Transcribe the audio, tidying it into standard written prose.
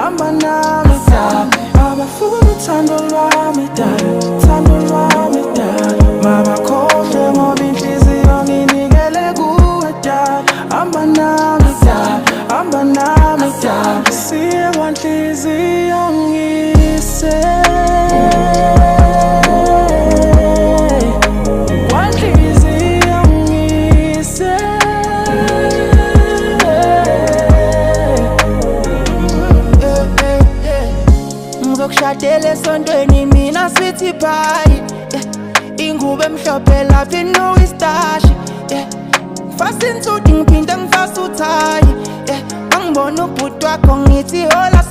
hamba nami dad, abafuna uthando lwami dad, uthando lwami dad, mabakhohlwe ngoba inhliziyo nginikele kuwe dad, hamba nami dad, hamba nami dad, siye kwanhliziyo ngise. Ngizokushadela esontweni mina sweetie pie, ingubo emhlophe lapha inowistashi, ngifasa insuti ngiphinde ngifasa uthayi, angibona ubhuti wakho ngithi hola.